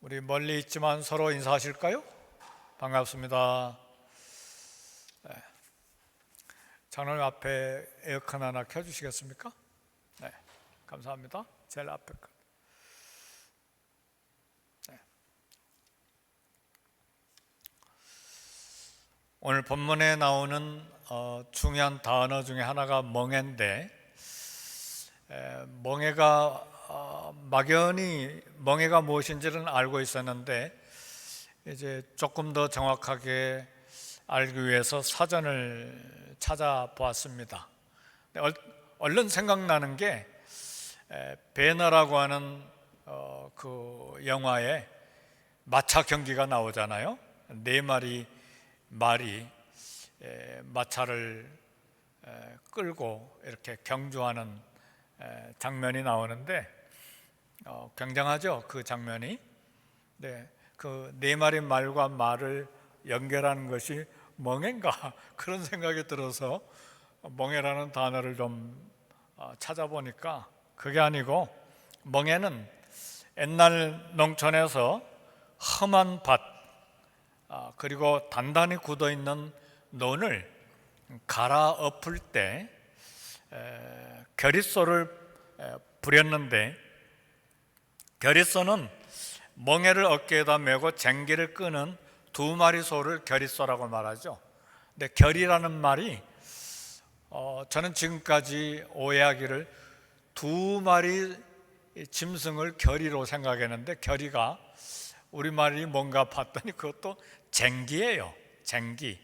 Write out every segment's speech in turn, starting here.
우리 멀리 있지만 서로 인사하실까요? 반갑습니다. 장로님 앞에 에어컨 하나 켜주시겠습니까? 네, 감사합니다. 제일 앞에 거. 네. 오늘 본문에 나오는 중요한 단어 중에 하나가 멍에인데, 멍에가 막연히 멍에가 무엇인지는 알고 있었는데 이제 조금 더 정확하게 알기 위해서 사전을 찾아보았습니다. 얼른 생각나는 게 배너라고 하는 그 영화에 마차 경기가 나오잖아요. 네 마리 말이 마차를 끌고 이렇게 경주하는 장면이 나오는데 굉장하죠, 그 장면이. 네, 그 네 마리 말과 말을 연결하는 것이 멍에인가 그런 생각이 들어서 멍에라는 단어를 좀 찾아보니까 그게 아니고, 멍에는 옛날 농촌에서 험한 밭 그리고 단단히 굳어 있는 논을 갈아엎을 때 겨릿소를 부렸는데, 겨릿소는 멍에를 어깨에다 메고 쟁기를 끄는 두 마리 소를 겨릿소라고 말하죠. 근데 결이라는 말이 저는 지금까지 오해하기를 두 마리 짐승을 결이로 생각했는데, 결이가 우리말이 뭔가 봤더니 그것도 쟁기예요. 쟁기.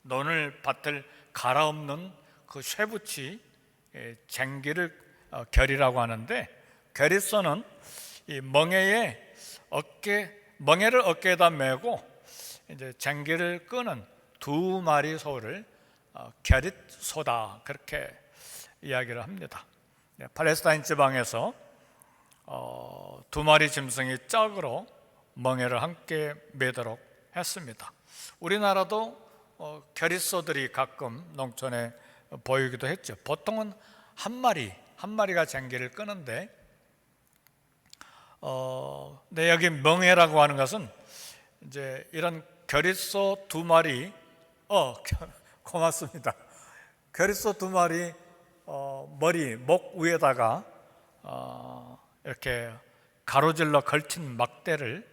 논을 밭을 갈아엎는 그 쇠붙이 쟁기를 결이라고 하는데, 겨릿소는 이 멍에의 멍에를 어깨에다 메고 이제 쟁기를 끄는 두 마리 소를 겨릿소다, 그렇게 이야기를 합니다. 팔레스타인 지방에서 두 마리 짐승이 짝으로 멍에를 함께 메도록 했습니다. 우리나라도 겨릿소들이 가끔 농촌에 보이기도 했죠. 보통은 한 마리가 쟁기를 끄는데, 네, 여기 멍에라고 하는 것은 이제 이런 겨릿소 두 마리, 고맙습니다. 겨릿소 두 마리 목 위에다가 이렇게 가로질러 걸친 막대를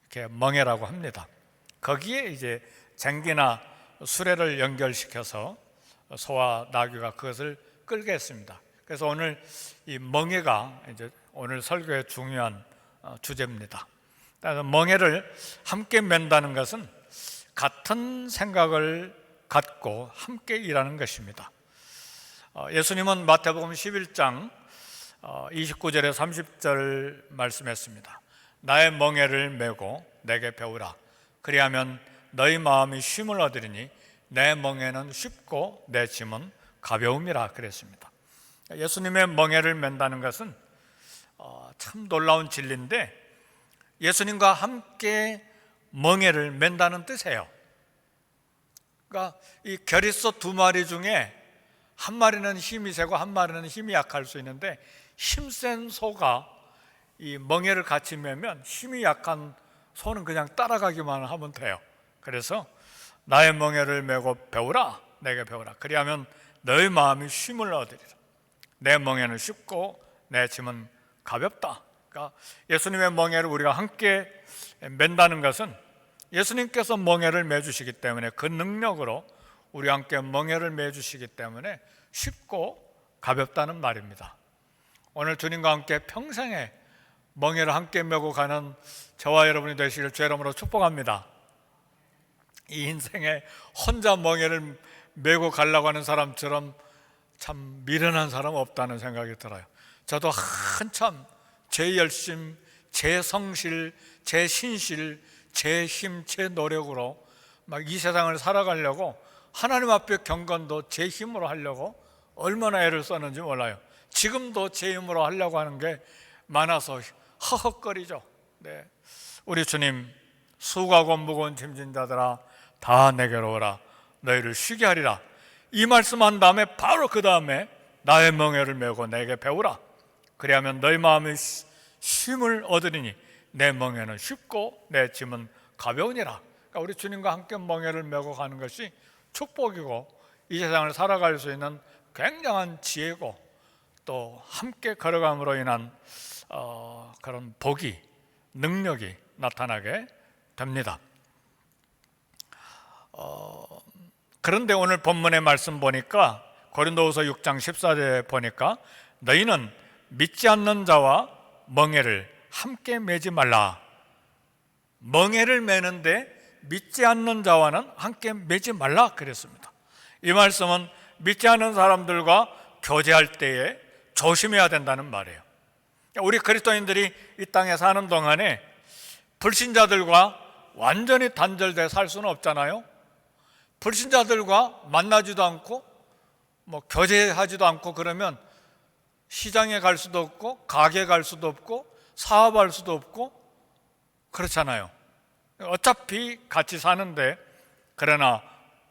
이렇게 멍에라고 합니다. 거기에 이제 쟁기나 수레를 연결시켜서 소와 나귀가 그것을 끌게 했습니다. 그래서 오늘 이 멍에가 이제 오늘 설교의 중요한 주제입니다. 그래서 멍에를 함께 맨다는 것은 같은 생각을 갖고 함께 일하는 것입니다. 예수님은 마태복음 11장 29절에 30절 말씀했습니다. 나의 멍에를 메고 내게 배우라. 그리하면 너희 마음이 쉼을 얻으리니 내 멍에는 쉽고 내 짐은 가벼움이라 그랬습니다. 예수님의 멍에를 맨다는 것은 참 놀라운 진리인데, 예수님과 함께 멍에를 맨다는 뜻이에요. 그러니까 이 겨릿소 두 마리 중에 한 마리는 힘이 세고 한 마리는 힘이 약할 수 있는데, 힘센 소가 이 멍에를 같이 매면 힘이 약한 소는 그냥 따라가기만 하면 돼요. 그래서 나의 멍에를 메고 배우라, 내게 배우라. 그리하면 너의 마음이 쉼을 얻으리라. 내 멍에는 쉽고 내 짐은 가볍다. 그러니까 예수님의 멍에를 우리가 함께 맨다는 것은 예수님께서 멍에를 매주시기 때문에, 그 능력으로 우리와 함께 멍에를 매주시기 때문에 쉽고 가볍다는 말입니다. 오늘 주님과 함께 평생에 멍에를 함께 메고 가는 저와 여러분이 되시길 주의 이름으로 축복합니다. 이 인생에 혼자 멍에를 메고 가려고 하는 사람처럼 참 미련한 사람 없다는 생각이 들어요. 저도 한참 제 열심, 제 성실, 제 신실, 제 힘, 제 노력으로 막 이 세상을 살아가려고, 하나님 앞에 경건도 제 힘으로 하려고 얼마나 애를 썼는지 몰라요. 지금도 제 힘으로 하려고 하는 게 많아서 허헉거리죠. 네. 우리 주님, 수고하고 무거운 짐진 자들아 다 내게로 오라, 너희를 쉬게 하리라. 이 말씀한 다음에 바로 그 다음에 나의 멍에를 메고 내게 배우라. 그리하면 너희 마음이 쉼을 얻으리니 내 멍에는 쉽고 내 짐은 가벼우니라. 그러니까 우리 주님과 함께 멍에를 메고 가는 것이 축복이고 이 세상을 살아갈 수 있는 굉장한 지혜고 또 함께 걸어감으로 인한 그런 복이, 능력이 나타나게 됩니다. 그런데 오늘 본문의 말씀 보니까 고린도후서 6장 14절에 보니까 너희는 믿지 않는 자와 멍에를 함께 매지 말라. 멍에를 매는데 믿지 않는 자와는 함께 매지 말라 그랬습니다. 이 말씀은 믿지 않는 사람들과 교제할 때에 조심해야 된다는 말이에요. 우리 그리스도인들이 이 땅에 사는 동안에 불신자들과 완전히 단절돼 살 수는 없잖아요. 불신자들과 만나지도 않고 교제하지도 않고 그러면 시장에 갈 수도 없고 가게 갈 수도 없고 사업할 수도 없고 그렇잖아요. 어차피 같이 사는데, 그러나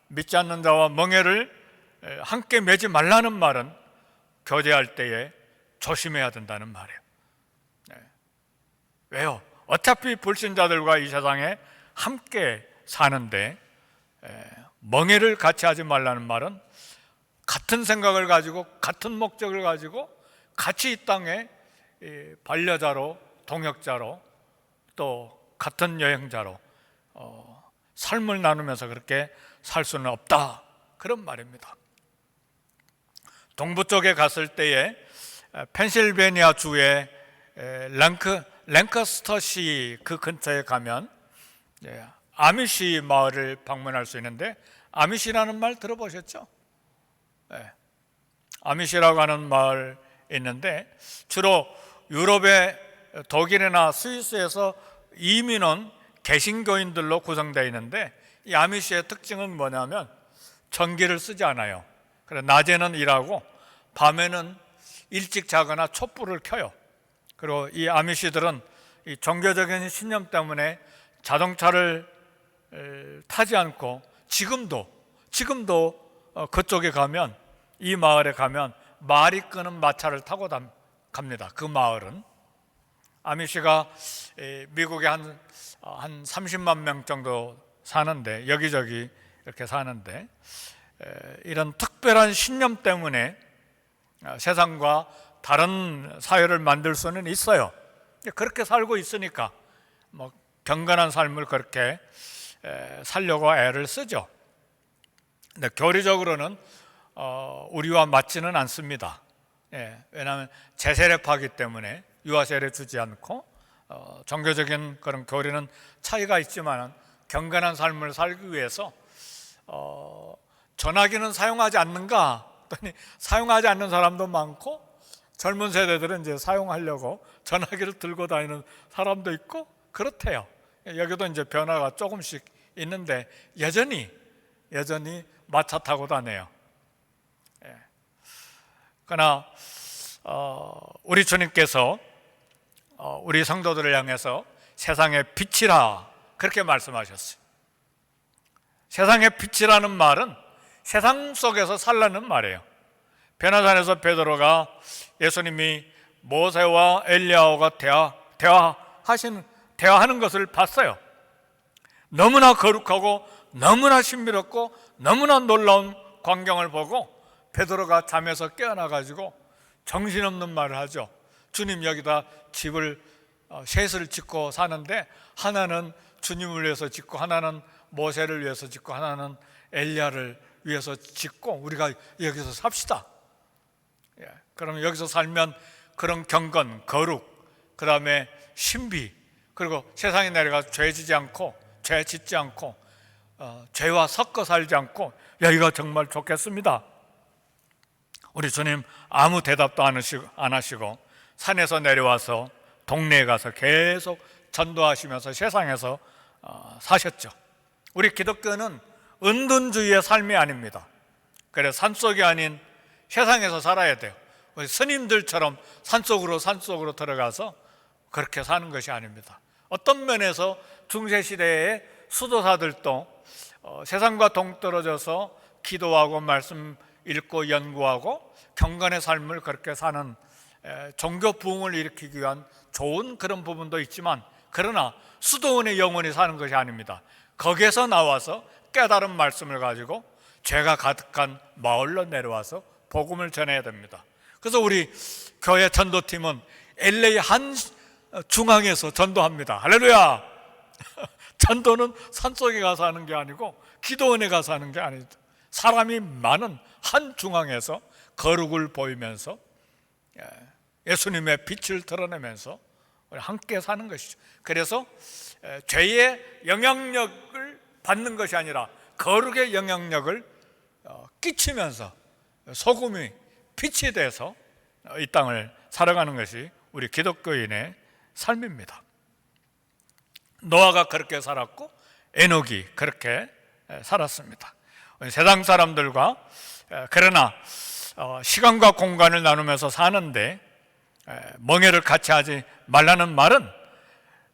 믿지 않는 자와 멍에를 함께 매지 말라는 말은 교제할 때에 조심해야 된다는 말이에요. 왜요? 어차피 불신자들과 이 세상에 함께 사는데 멍에를 같이 하지 말라는 말은 같은 생각을 가지고 같은 목적을 가지고 같이 이 땅에 반려자로, 동역자로, 또 같은 여행자로 삶을 나누면서 그렇게 살 수는 없다, 그런 말입니다. 동부 쪽에 갔을 때에 펜실베니아 주의 랭커스터시 그 근처에 가면 아미시 마을을 방문할 수 있는데, 아미시라는 말 들어보셨죠? 아미시라고 하는 마을 있는데 주로 유럽의 독일이나 스위스에서 이민 온 개신교인들로 구성되어 있는데, 이 아미시의 특징은 뭐냐면 전기를 쓰지 않아요. 그래서 낮에는 일하고 밤에는 일찍 자거나 촛불을 켜요. 그리고 이 아미시들은 이 종교적인 신념 때문에 자동차를 타지 않고 지금도 그쪽에 가면, 이 마을에 가면 말이 끄는 마차를 타고 갑니다. 그 마을은 아미시가 미국에 한 30만 명 정도 사는데, 여기저기 이렇게 사는데, 이런 특별한 신념 때문에 세상과 다른 사회를 만들 수는 있어요. 그렇게 살고 있으니까 경건한 삶을 그렇게 살려고 애를 쓰죠. 근데 교리적으로는 우리와 맞지는 않습니다. 왜냐하면 재세례파이기 때문에 유아세례 주지 않고 종교적인 그런 교리는 차이가 있지만 경건한 삶을 살기 위해서 전화기는 사용하지 않는가 했더니 사용하지 않는 사람도 많고, 젊은 세대들은 이제 사용하려고 전화기를 들고 다니는 사람도 있고 그렇대요. 여기도 이제 변화가 조금씩 있는데 여전히 마차 타고 다녀요. 그러나 우리 주님께서 우리 성도들을 향해서 세상의 빛이라 그렇게 말씀하셨어요. 세상의 빛이라는 말은 세상 속에서 살라는 말이에요. 베나산에서 베드로가 예수님이 모세와 엘리야가 대화하는 것을 봤어요. 너무나 거룩하고 너무나 신비롭고 너무나 놀라운 광경을 보고 베드로가 잠에서 깨어나가지고 정신없는 말을 하죠. 주님, 여기다 집을 셋을 짓고 사는데 하나는 주님을 위해서 짓고 하나는 모세를 위해서 짓고 하나는 엘리야를 위해서 짓고 우리가 여기서 삽시다. 그러면 여기서 살면 그런 경건, 거룩, 그 다음에 신비, 그리고 세상에 내려가 죄 짓지 않고 죄 짓지 않고 죄와 섞어 살지 않고 여기가 정말 좋겠습니다. 우리 주님 아무 대답도 안 하시고 산에서 내려와서 동네에 가서 계속 전도하시면서 세상에서 사셨죠. 우리 기독교는 은둔주의의 삶이 아닙니다. 그래서 산속이 아닌 세상에서 살아야 돼요. 우리 스님들처럼 산속으로 들어가서 그렇게 사는 것이 아닙니다. 어떤 면에서 중세시대의 수도사들도 세상과 동떨어져서 기도하고 말씀 읽고 연구하고 경건의 삶을 그렇게 사는 종교 부흥을 일으키기 위한 좋은 그런 부분도 있지만, 그러나 수도원의 영혼이 사는 것이 아닙니다. 거기에서 나와서 깨달은 말씀을 가지고 죄가 가득한 마을로 내려와서 복음을 전해야 됩니다. 그래서 우리 교회 전도팀은 LA 한 중앙에서 전도합니다. 할렐루야! 전도는 산속에 가서 하는 게 아니고 기도원에 가서 하는 게 아니다. 사람이 많은 한 중앙에서 거룩을 보이면서 예수님의 빛을 드러내면서 함께 사는 것이죠. 그래서 죄의 영향력을 받는 것이 아니라 거룩의 영향력을 끼치면서 소금이 빛이 돼서 이 땅을 살아가는 것이 우리 기독교인의 삶입니다. 노아가 그렇게 살았고 에녹이 그렇게 살았습니다. 세상 사람들과 그러나 시간과 공간을 나누면서 사는데 멍해를 같이 하지 말라는 말은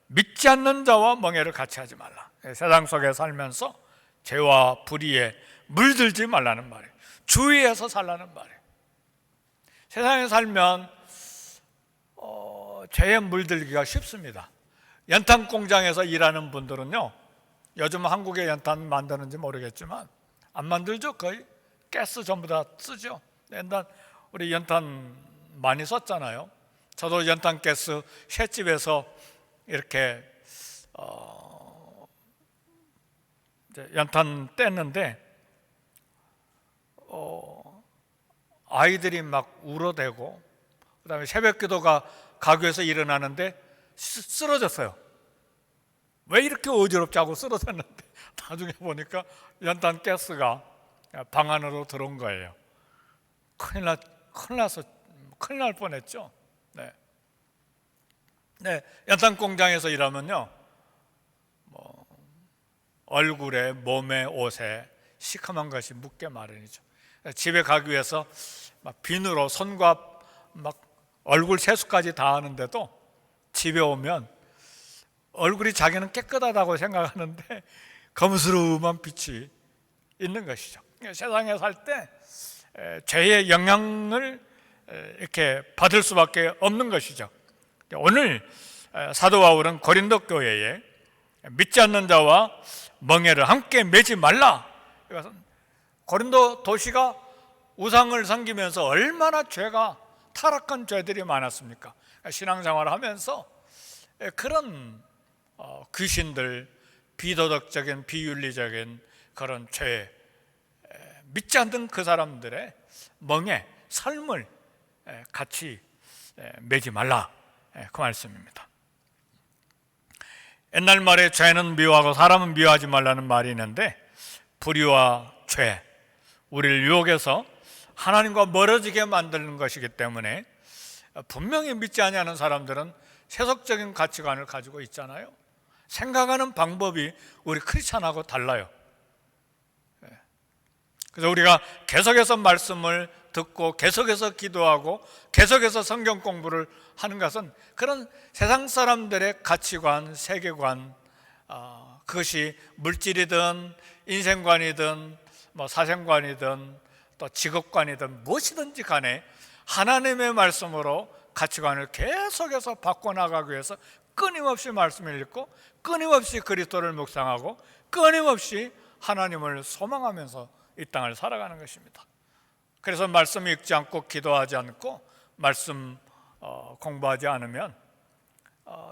믿지 않는 자와 멍해를 같이 하지 말라. 세상 속에 살면서 죄와 불의에 물들지 말라는 말이에요. 주의해서 살라는 말이에요. 세상에 살면 죄에 물들기가 쉽습니다. 연탄 공장에서 일하는 분들은요, 요즘 한국에 연탄 만드는지 모르겠지만 안 만들죠. 거의 가스 전부 다 쓰죠. 옛날 우리 연탄 많이 썼잖아요. 저도 연탄 가스 횟집에서 이렇게 연탄 뗐는데 아이들이 막 울어대고, 그다음에 새벽 기도가 가교에서 일어나는데 쓰러졌어요. 왜 이렇게 어지럽지 하고 쓰러졌는데 나중에 보니까 연탄 가스가 방 안으로 들어온 거예요. 큰일 날 뻔했죠. 네, 연탄 공장에서 일하면요, 얼굴에, 몸에, 옷에 시커먼 것이 묻게 마련이죠. 집에 가기 위해서 막 비누로 손과 막 얼굴 세수까지 다 하는데도 집에 오면 얼굴이 자기는 깨끗하다고 생각하는데 검스름한 빛이 있는 것이죠. 세상에 살 때 죄의 영향을 이렇게 받을 수밖에 없는 것이죠. 오늘 사도 바울은 고린도 교회에 믿지 않는 자와 멍에를 함께 매지 말라. 이것은 고린도 도시가 우상을 섬기면서 얼마나 죄가 타락한 죄들이 많았습니까? 신앙생활을 하면서 그런 귀신들, 비도덕적인, 비윤리적인 그런 죄, 믿지 않는 그 사람들의 멍에 삶을 같이 매지 말라, 그 말씀입니다. 옛날 말에 죄는 미워하고 사람은 미워하지 말라는 말이 있는데, 불의와 죄, 우리를 유혹해서 하나님과 멀어지게 만드는 것이기 때문에 분명히 믿지 아니하는 사람들은 세속적인 가치관을 가지고 있잖아요. 생각하는 방법이 우리 크리스찬하고 달라요. 그래서 우리가 계속해서 말씀을 듣고 계속해서 기도하고 계속해서 성경 공부를 하는 것은 그런 세상 사람들의 가치관, 세계관, 그것이 물질이든 인생관이든 사생관이든 또 직업관이든 무엇이든지 간에 하나님의 말씀으로 가치관을 계속해서 바꿔나가기 위해서 끊임없이 말씀을 읽고 끊임없이 그리스도를 묵상하고 끊임없이 하나님을 소망하면서 이 땅을 살아가는 것입니다. 그래서 말씀 읽지 않고 기도하지 않고 말씀 공부하지 않으면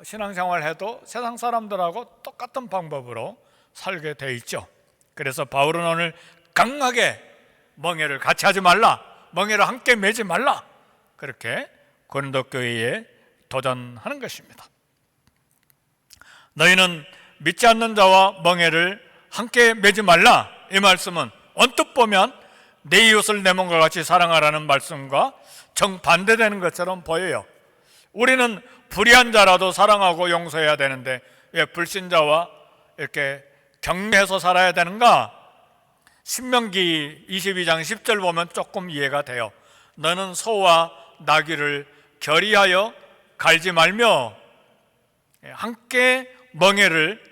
신앙생활 해도 세상 사람들하고 똑같은 방법으로 살게 돼 있죠. 그래서 바울은 오늘 강하게 멍에를 같이 하지 말라, 멍에를 함께 매지 말라, 그렇게 고린도 교회에 도전하는 것입니다. 너희는 믿지 않는 자와 멍에를 함께 매지 말라, 이 말씀은 언뜻 보면 내 이웃을 내 몸과 같이 사랑하라는 말씀과 정반대되는 것처럼 보여요. 우리는 불의한 자라도 사랑하고 용서해야 되는데 왜 불신자와 이렇게 격려해서 살아야 되는가? 신명기 22장 10절 보면 조금 이해가 돼요. 너는 소와 나귀를 결의하여 갈지 말며 함께 멍에를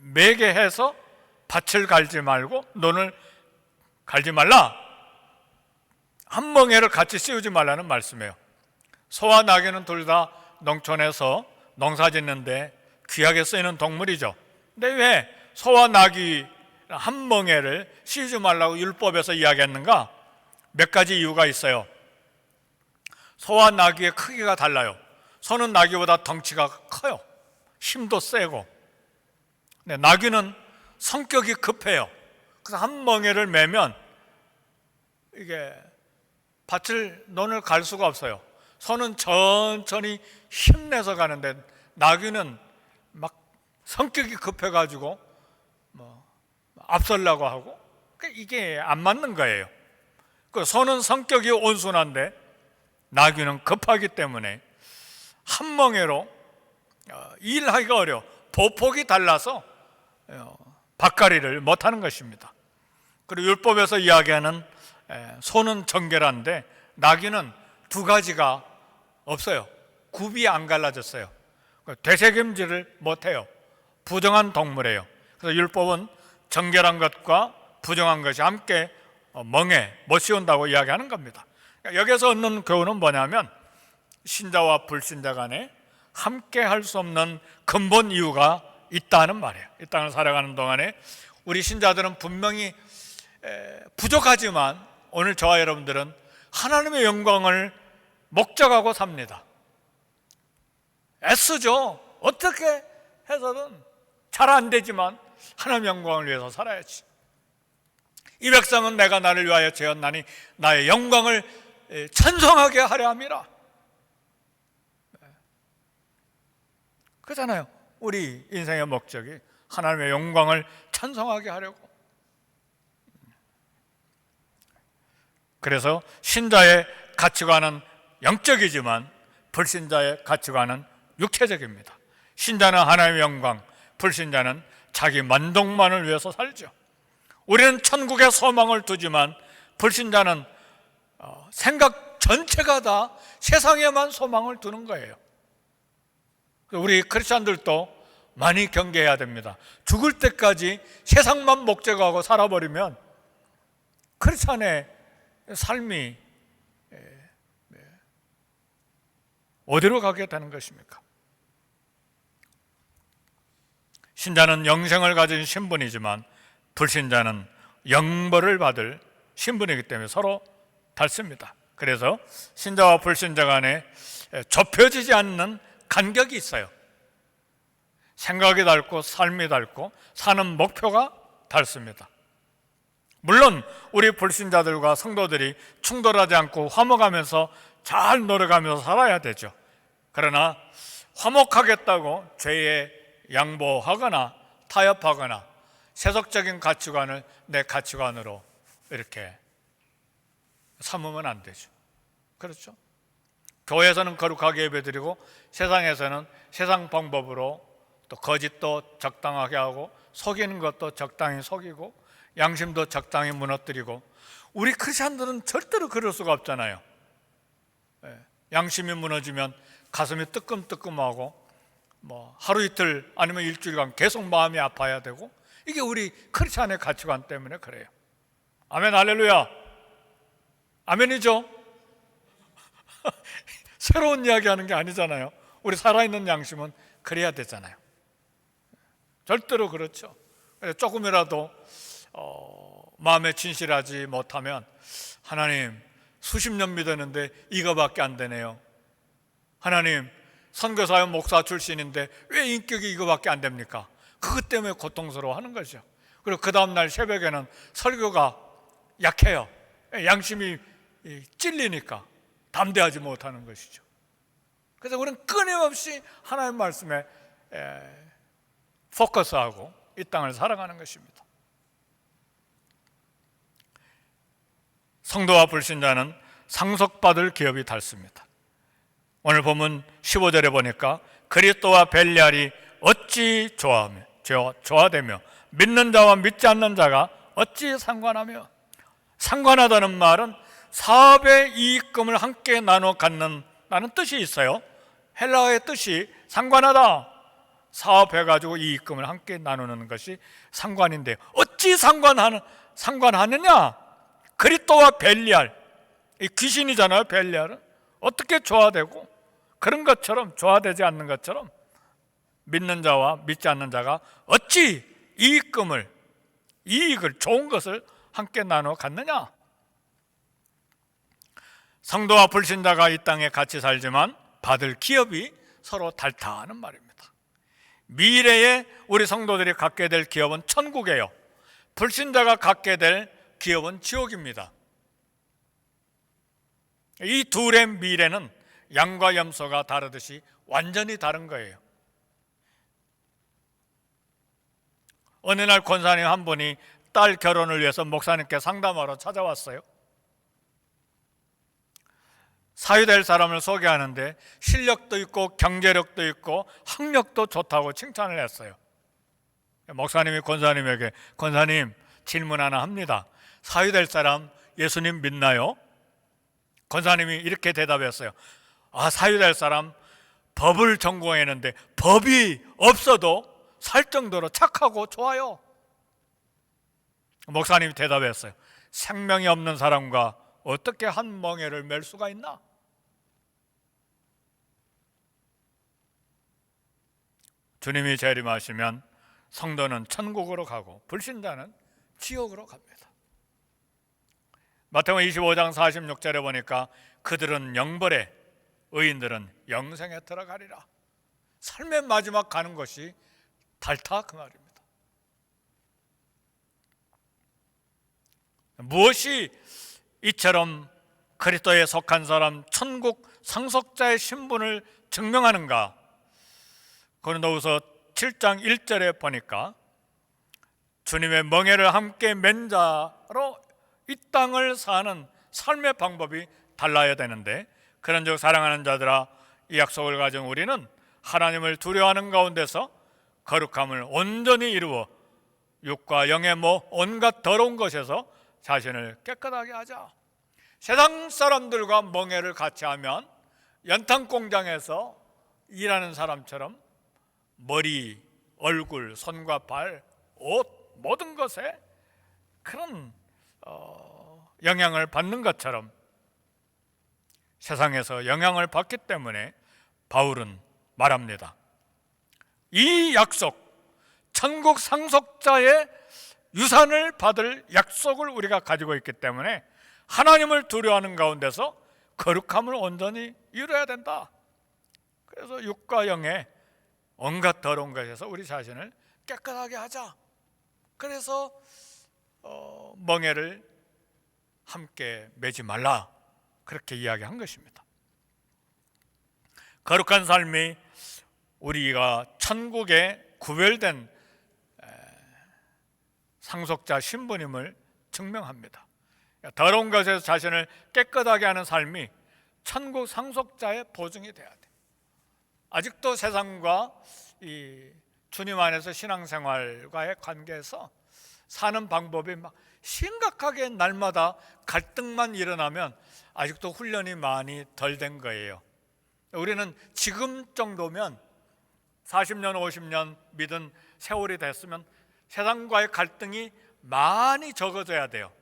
매게 해서 밭을 갈지 말고 논을 갈지 말라. 한 멍에를 같이 씌우지 말라는 말씀이에요. 소와 나귀는 둘 다 농촌에서 농사 짓는데 귀하게 쓰이는 동물이죠. 근데 왜 소와 나귀 한 멍에를 씌우지 말라고 율법에서 이야기했는가? 몇 가지 이유가 있어요. 소와 나귀의 크기가 달라요. 소는 나귀보다 덩치가 커요. 힘도 세고. 네, 나귀는 성격이 급해요. 그래서 한 멍에를 매면 이게 논을 갈 수가 없어요. 소는 천천히 힘내서 가는데 나귀는 막 성격이 급해가지고 앞서려고 하고 이게 안 맞는 거예요. 그 소는 성격이 온순한데 나귀는 급하기 때문에 한 멍에로 일하기가 어려워. 보폭이 달라서 밭갈이를 못하는 것입니다. 그리고 율법에서 이야기하는 소는 정결한데 나귀는 두 가지가 없어요. 굽이 안 갈라졌어요. 되새김질을 못해요. 부정한 동물이에요. 그래서 율법은 정결한 것과 부정한 것이 함께 멍에 못 씌운다고 이야기하는 겁니다. 여기서 얻는 교훈은 뭐냐면 신자와 불신자 간에 함께 할 수 없는 근본 이유가 있다는 말이에요. 이 땅을 살아가는 동안에 우리 신자들은 분명히 부족하지만 오늘 저와 여러분들은 하나님의 영광을 목적하고 삽니다. 애쓰죠. 어떻게 해서든 잘 안 되지만 하나님의 영광을 위해서 살아야지. 이 백성은 내가 나를 위하여 지었나니 나의 영광을 찬송하게 하려 함이라. 그렇잖아요. 우리 인생의 목적이 하나님의 영광을 찬송하게 하려고. 그래서 신자의 가치관은 영적이지만 불신자의 가치관은 육체적입니다. 신자는 하나님의 영광, 불신자는 자기 만족만을 위해서 살죠. 우리는 천국에 소망을 두지만 불신자는 생각 전체가 다 세상에만 소망을 두는 거예요. 우리 크리스찬들도 많이 경계해야 됩니다. 죽을 때까지 세상만 목적하고 살아버리면 크리스찬의 삶이 어디로 가게 되는 것입니까? 신자는 영생을 가진 신분이지만 불신자는 영벌을 받을 신분이기 때문에 서로 닮습니다. 그래서 신자와 불신자 간에 좁혀지지 않는 간격이 있어요. 생각이 닳고 삶이 닳고 사는 목표가 닳습니다. 물론 우리 불신자들과 성도들이 충돌하지 않고 화목하면서 잘 놀아가면서 살아야 되죠. 그러나 화목하겠다고 죄에 양보하거나 타협하거나 세속적인 가치관을 내 가치관으로 이렇게 삼으면 안 되죠. 그렇죠? 교회에서는 거룩하게 예배드리고 세상에서는 세상 방법으로 또 거짓도 적당하게 하고 속이는 것도 적당히 속이고 양심도 적당히 무너뜨리고 우리 크리스찬들은 절대로 그럴 수가 없잖아요. 양심이 무너지면 가슴이 뜨끔뜨끔하고 하루 이틀 아니면 일주일간 계속 마음이 아파야 되고 이게 우리 크리스찬의 가치관 때문에 그래요. 아멘 할렐루야. 아멘이죠. 새로운 이야기 하는 게 아니잖아요. 우리 살아있는 양심은 그래야 되잖아요. 절대로 그렇죠. 조금이라도 마음에 진실하지 못하면 하나님 수십 년 믿었는데 이거밖에 안 되네요. 하나님 선교사역 목사 출신인데 왜 인격이 이거밖에 안 됩니까? 그것 때문에 고통스러워하는 거죠. 그리고 그 다음날 새벽에는 설교가 약해요. 양심이 찔리니까 담대하지 못하는 것이죠. 그래서 우리는 끊임없이 하나님 말씀에 포커스하고 이 땅을 살아가는 것입니다. 성도와 불신자는 상속받을 기업이 닳습니다. 오늘 본문 15절에 보니까 그리스도와 벨리알이 어찌 조화되며 믿는 자와 믿지 않는 자가 어찌 상관하며. 상관하다는 말은 사업의 이익금을 함께 나눠 갖는다는 뜻이 있어요. 헬라어의 뜻이 상관하다. 사업해가지고 이익금을 함께 나누는 것이 상관인데 어찌 상관하느냐? 그리스도와 벨리알, 이 귀신이잖아요. 벨리알은 어떻게 조화되고 그런 것처럼 조화되지 않는 것처럼 믿는 자와 믿지 않는 자가 어찌 이익을 좋은 것을 함께 나눠 갖느냐? 성도와 불신자가 이 땅에 같이 살지만 받을 기업이 서로 닳다는 말입니다. 미래에 우리 성도들이 갖게 될 기업은 천국이에요. 불신자가 갖게 될 기업은 지옥입니다. 이 둘의 미래는 양과 염소가 다르듯이 완전히 다른 거예요. 어느 날 권사님 한 분이 딸 결혼을 위해서 목사님께 상담하러 찾아왔어요. 사유될 사람을 소개하는데 실력도 있고 경제력도 있고 학력도 좋다고 칭찬을 했어요. 목사님이 권사님에게, 권사님 질문 하나 합니다. 사유될 사람 예수님 믿나요? 권사님이 이렇게 대답했어요. 사유될 사람 법을 전공했는데 법이 없어도 살 정도로 착하고 좋아요. 목사님이 대답했어요. 생명이 없는 사람과 어떻게 한 멍에를 맬 수가 있나? 주님이 재림하시면 성도는 천국으로 가고 불신자는 지옥으로 갑니다. 마태복음 25장 46절에 보니까 그들은 영벌에 의인들은 영생에 들어가리라. 삶의 마지막 가는 것이 닳다 그 말입니다. 무엇이 이처럼 그리스도에 속한 사람 천국 상속자의 신분을 증명하는가? 고린도후서 7장 1절에 보니까 주님의 멍에를 함께 맨 자로 이 땅을 사는 삶의 방법이 달라야 되는데, 그런즉 사랑하는 자들아, 이 약속을 가진 우리는 하나님을 두려워하는 가운데서 거룩함을 온전히 이루어 육과 영의 온갖 더러운 것에서 자신을 깨끗하게 하자. 세상 사람들과 멍에를 같이 하면 연탄 공장에서 일하는 사람처럼 머리, 얼굴, 손과 발, 옷, 모든 것에 그런 영향을 받는 것처럼 세상에서 영향을 받기 때문에 바울은 말합니다. 이 약속, 천국 상속자의 유산을 받을 약속을 우리가 가지고 있기 때문에 하나님을 두려워하는 가운데서 거룩함을 온전히 이루어야 된다. 그래서 육과 영의 온갖 더러운 것에서 우리 자신을 깨끗하게 하자. 그래서 멍에를 함께 매지 말라, 그렇게 이야기한 것입니다. 거룩한 삶이 우리가 천국에 구별된 상속자 신분임을 증명합니다. 더러운 것에서 자신을 깨끗하게 하는 삶이 천국 상속자의 보증이 돼야 돼. 아직도 세상과 이 주님 안에서 신앙생활과의 관계에서 사는 방법이 막 심각하게 날마다 갈등만 일어나면 아직도 훈련이 많이 덜 된 거예요. 우리는 지금 정도면 40년, 50년 믿은 세월이 됐으면 세상과의 갈등이 많이 적어져야 돼요.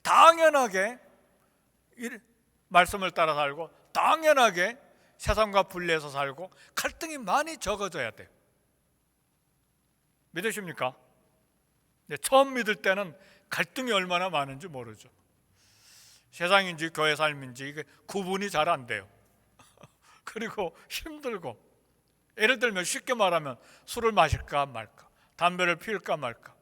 당연하게 말씀을 따라 살고 당연하게 세상과 분리해서 살고 갈등이 많이 적어져야 돼요. 믿으십니까? 처음 믿을 때는 갈등이 얼마나 많은지 모르죠. 세상인지 교회 삶인지 이게 구분이 잘 안 돼요. 그리고 힘들고, 예를 들면 쉽게 말하면 술을 마실까 말까, 담배를 피울까 말까,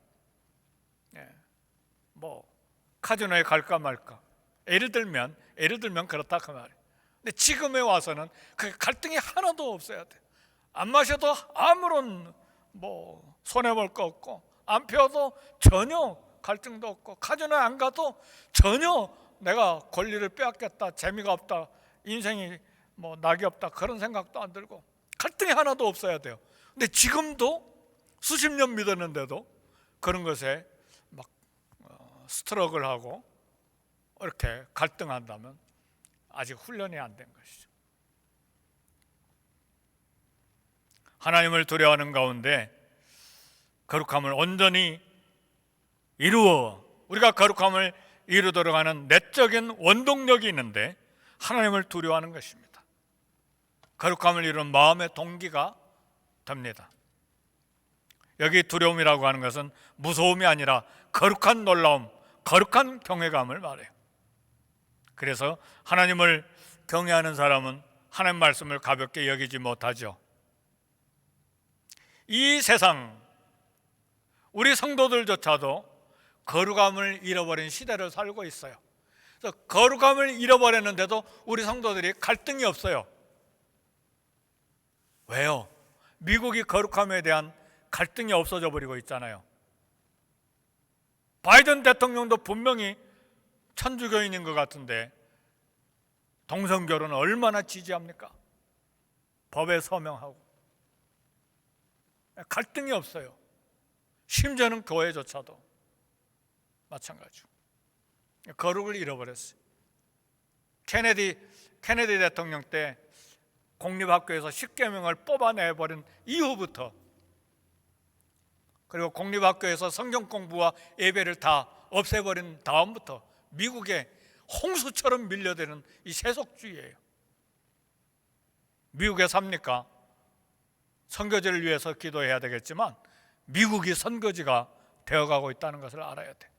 카지노에 갈까 말까, 예를 들면 그렇다 그 말이에요. 근데 지금에 와서는 그 갈등이 하나도 없어야 돼. 안 마셔도 아무런 손해볼 거 없고, 안 피워도 전혀 갈등도 없고, 카지노에 안 가도 전혀 내가 권리를 빼앗겼다, 재미가 없다, 인생이 낙이 없다, 그런 생각도 안 들고 갈등이 하나도 없어야 돼요. 근데 지금도 수십 년 믿었는데도 그런 것에 막 스트럭을 하고 이렇게 갈등한다면 아직 훈련이 안 된 것이죠. 하나님을 두려워하는 가운데 거룩함을 온전히 이루어, 우리가 거룩함을 이루도록 하는 내적인 원동력이 있는데, 하나님을 두려워하는 것입니다. 거룩함을 이루는 마음의 동기가 됩니다. 여기 두려움이라고 하는 것은 무서움이 아니라 거룩한 놀라움, 거룩한 경외감을 말해요. 그래서 하나님을 경외하는 사람은 하나님 말씀을 가볍게 여기지 못하죠. 이 세상, 우리 성도들조차도 거룩함을 잃어버린 시대를 살고 있어요. 그래서 거룩함을 잃어버렸는데도 우리 성도들이 갈등이 없어요. 왜요? 미국이 거룩함에 대한 갈등이 없어져 버리고 있잖아요. 바이든 대통령도 분명히 천주교인인 것 같은데 동성결혼을 얼마나 지지합니까? 법에 서명하고. 갈등이 없어요. 심지어는 교회조차도 마찬가지고. 거룩을 잃어버렸어요. 케네디 대통령 때 공립학교에서 10계명을 뽑아내버린 이후부터, 그리고 공립학교에서 성경 공부와 예배를 다 없애버린 다음부터 미국에 홍수처럼 밀려드는 이 세속주의예요. 미국에 삽니까? 선교지를 위해서 기도해야 되겠지만 미국이 선교지가 되어가고 있다는 것을 알아야 돼.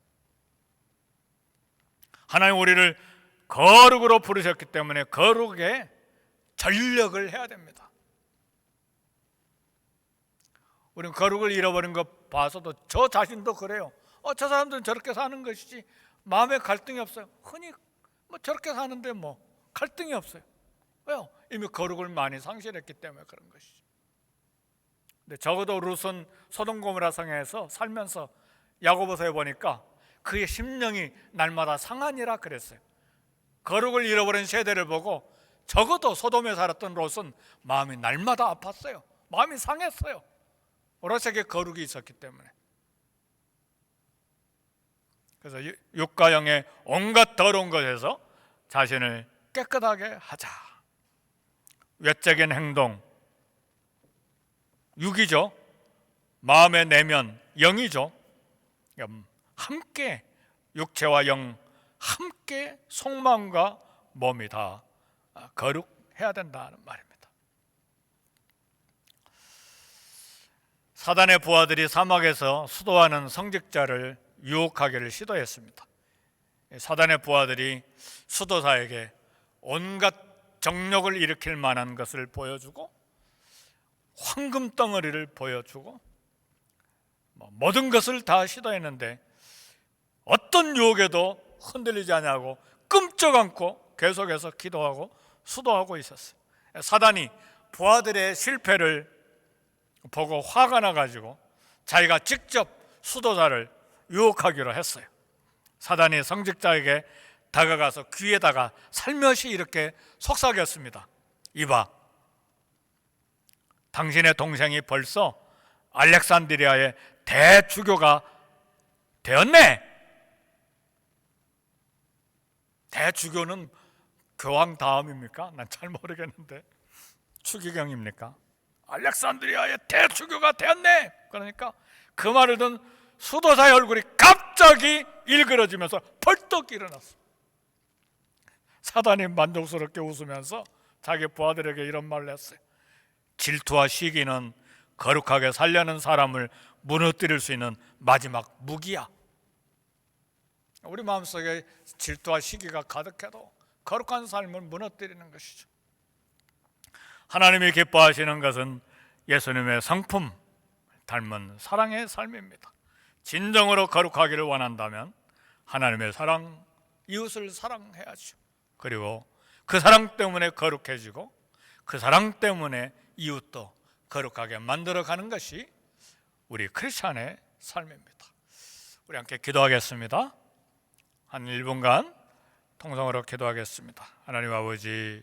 하나님 우리를 거룩으로 부르셨기 때문에 거룩에 전력을 해야 됩니다. 우리는 거룩을 잃어버린 것 봐서도 저 자신도 그래요. 저 사람들은 저렇게 사는 것이지 마음에 갈등이 없어요. 흔히 저렇게 사는데 갈등이 없어요. 왜요? 이미 거룩을 많이 상실했기 때문에 그런 것이죠. 근데 적어도 룻은 소돔 고모라 성에서 살면서 야고보서에 보니까 그의 심령이 날마다 상하니라 그랬어요. 거룩을 잃어버린 세대를 보고 적어도 소돔에 살았던 롯은 마음이 날마다 아팠어요. 마음이 상했어요. 오롯하게 거룩이 있었기 때문에. 그래서 육과 영의 온갖 더러운 것에서 자신을 깨끗하게 하자. 외적인 행동, 육이죠. 마음의 내면, 영이죠. 함께 육체와 영 함께 속마음과 몸이 다 거룩해야 된다는 말입니다. 사단의 부하들이 사막에서 수도하는 성직자를 유혹하기를 시도했습니다. 사단의 부하들이 수도사에게 온갖 정욕을 일으킬 만한 것을 보여주고 황금 덩어리를 보여주고 모든 것을 다 시도했는데 어떤 유혹에도 흔들리지 않냐고 끔쩍 않고 계속해서 기도하고 수도하고 있었어요. 사단이 부하들의 실패를 보고 화가 나가지고 자기가 직접 수도자를 유혹하기로 했어요. 사단이 성직자에게 다가가서 귀에다가 살며시 이렇게 속삭였습니다. 이봐, 당신의 동생이 벌써 알렉산드리아의 대주교가 되었네. 대주교는 교황 다음입니까? 난 잘 모르겠는데 추기경입니까? 알렉산드리아의 대주교가 되었네. 그러니까 그 말을 듣는 수도사의 얼굴이 갑자기 일그러지면서 벌떡 일어났어. 사단이 만족스럽게 웃으면서 자기 부하들에게 이런 말을 했어요. 질투와 시기는 거룩하게 살려는 사람을 무너뜨릴 수 있는 마지막 무기야. 우리 마음속에 질투와 시기가 가득해도 거룩한 삶을 무너뜨리는 것이죠. 하나님이 기뻐하시는 것은 예수님의 성품 닮은 사랑의 삶입니다. 진정으로 거룩하기를 원한다면 하나님의 사랑, 이웃을 사랑해야죠. 그리고 그 사랑 때문에 거룩해지고 그 사랑 때문에 이웃도 거룩하게 만들어가는 것이 우리 크리스찬의 삶입니다. 우리 함께 기도하겠습니다. 한 1분간 통성으로 기도하겠습니다. 하나님 아버지,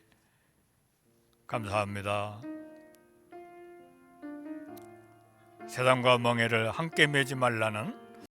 감사합니다. 세상과 멍에를 함께 매지 말라는